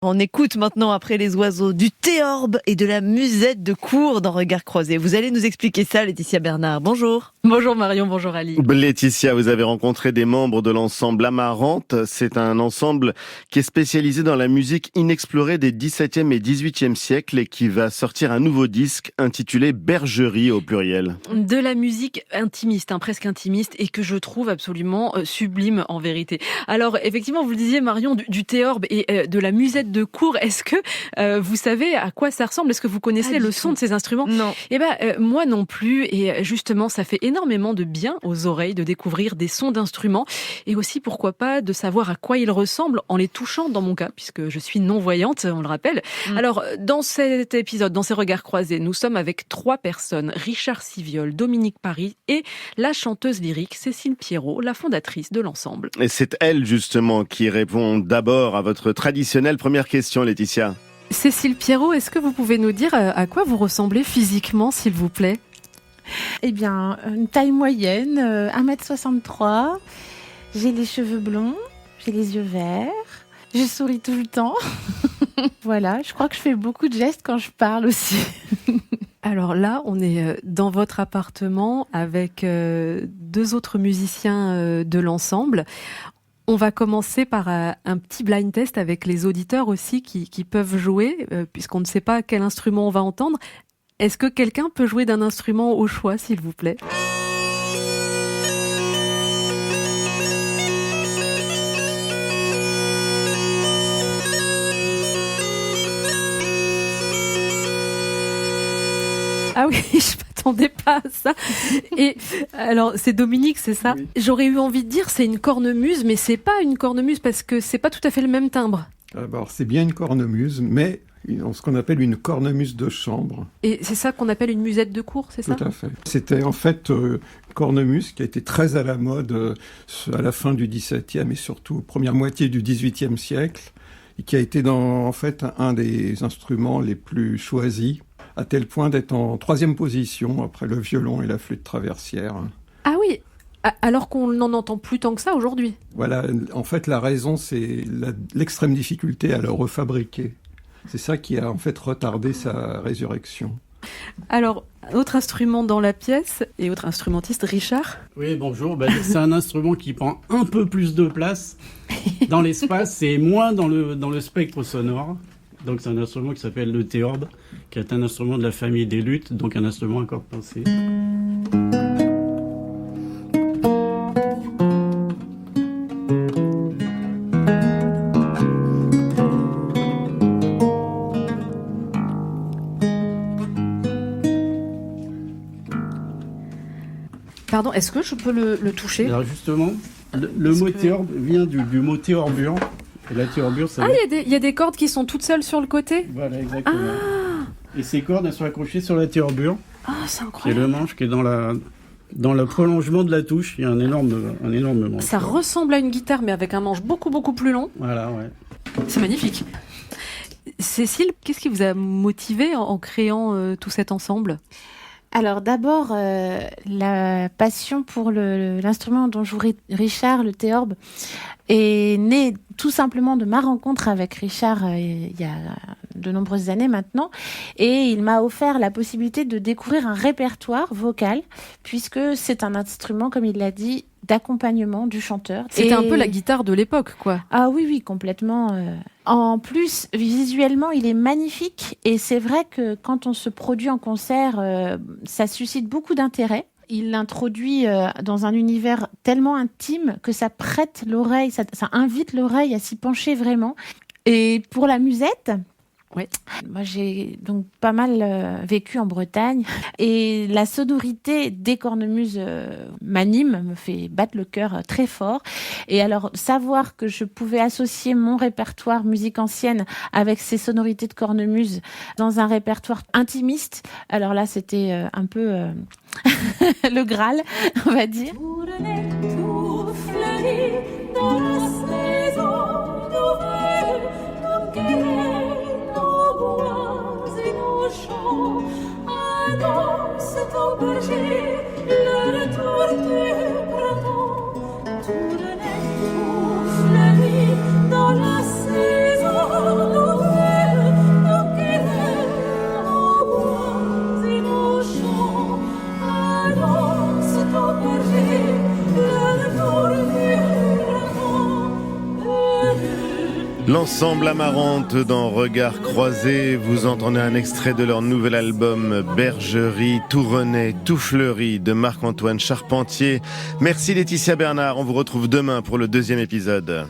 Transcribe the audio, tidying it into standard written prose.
On écoute maintenant après les oiseaux du théorbe et de la musette de cour dans Regards croisés. Vous allez nous expliquer ça, Laetitia Bernard. Bonjour. Bonjour Marion, bonjour Ali. Laetitia, vous avez rencontré des membres de l'ensemble Amarante. C'est un ensemble qui est spécialisé dans la musique inexplorée des XVIIe et XVIIIe siècles et qui va sortir un nouveau disque intitulé Bergerie au pluriel. De la musique intimiste, presque intimiste, et que je trouve absolument sublime en vérité. Alors effectivement, vous le disiez Marion, du théorbe et de la musette de cour, est-ce que vous savez à quoi ça ressemble? Est-ce que vous connaissez le son de ces instruments? Non. Eh ben moi non plus, et justement ça fait énormément de bien aux oreilles de découvrir des sons d'instruments et aussi pourquoi pas de savoir à quoi ils ressemblent en les touchant dans mon cas, puisque je suis non-voyante, on le rappelle. Alors dans cet épisode, dans ces Regards croisés, nous sommes avec 3 personnes, Richard Siviol, Dominique Paris et la chanteuse lyrique Cécile Pierrot, la fondatrice de l'ensemble. Et c'est elle justement qui répond d'abord à votre traditionnelle première question, Laetitia. Cécile Pierrot, est-ce que vous pouvez nous dire à quoi vous ressemblez physiquement, s'il vous plaît? Eh bien, une taille moyenne, 1m63, j'ai les cheveux blonds, j'ai les yeux verts, je souris tout le temps. Voilà, je crois que je fais beaucoup de gestes quand je parle aussi. Alors là, on est dans votre appartement avec 2 autres musiciens de l'ensemble. On va commencer par un petit blind test avec les auditeurs aussi qui peuvent jouer, puisqu'on ne sait pas quel instrument on va entendre. Est-ce que quelqu'un peut jouer d'un instrument au choix, s'il vous plaît ? Ah oui, je m'attendais pas à ça. Et alors, c'est Dominique, c'est ça ? Oui. J'aurais eu envie de dire c'est une cornemuse, mais c'est pas une cornemuse parce que c'est pas tout à fait le même timbre. Alors, c'est bien une cornemuse, mais ce qu'on appelle une cornemuse de chambre. Et c'est ça qu'on appelle une musette de cour, c'est ça ? Tout à fait. C'était en fait une cornemuse qui a été très à la mode à la fin du XVIIe et surtout première moitié du XVIIIe siècle, et qui a été en fait un des instruments les plus choisis, à tel point d'être en 3e position après le violon et la flûte traversière. Ah oui, alors qu'on n'en entend plus tant que ça aujourd'hui. Voilà, en fait la raison c'est l'extrême difficulté à le refabriquer. C'est ça qui a en fait retardé sa résurrection. Alors, autre instrument dans la pièce et autre instrumentiste, Richard. Oui, bonjour. C'est un instrument qui prend un peu plus de place dans l'espace et moins dans le spectre sonore. Donc c'est un instrument qui s'appelle le théorbe, qui est un instrument de la famille des luths, donc un instrument à cordes pincées. Pardon, est-ce que je peux le toucher ? Alors justement, le mot théorbe vient du mot théorbure. Et la théorbure, ça... Ah, il y a des cordes qui sont toutes seules sur le côté ? Voilà, exactement. Ah, Et ces cordes, elles sont accrochées sur la théorbure, c'est qui est incroyable. le manche qui est dans le prolongement de la touche. Il y a un énorme manche. Ça ressemble à une guitare, mais avec un manche beaucoup, beaucoup plus long. Voilà, ouais. C'est magnifique. Cécile, qu'est-ce qui vous a motivé en créant tout cet ensemble ? Alors d'abord, la passion pour l'instrument dont joue Richard, le théorbe, est née tout simplement de ma rencontre avec Richard il y a de nombreuses années maintenant. Et il m'a offert la possibilité de découvrir un répertoire vocal, puisque c'est un instrument, comme il l'a dit, d'accompagnement du chanteur. C'était un peu la guitare de l'époque, quoi. Ah oui, complètement. En plus, visuellement, il est magnifique. Et c'est vrai que quand on se produit en concert, ça suscite beaucoup d'intérêt. Il l'introduit dans un univers tellement intime que ça prête l'oreille, ça invite l'oreille à s'y pencher vraiment. Et pour la musette, ouais. Moi j'ai donc pas mal vécu en Bretagne et la sonorité des cornemuses m'anime, me fait battre le cœur très fort. Et alors savoir que je pouvais associer mon répertoire musique ancienne avec ces sonorités de cornemuse dans un répertoire intimiste, alors là c'était un peu le Graal, on va dire. Dans la saison L'ensemble Amarante dans Regard Croisé, vous entendez un extrait de leur nouvel album Bergerie, tout renaît, tout fleuri de Marc-Antoine Charpentier. Merci Laetitia Bernard, on vous retrouve demain pour le 2e épisode.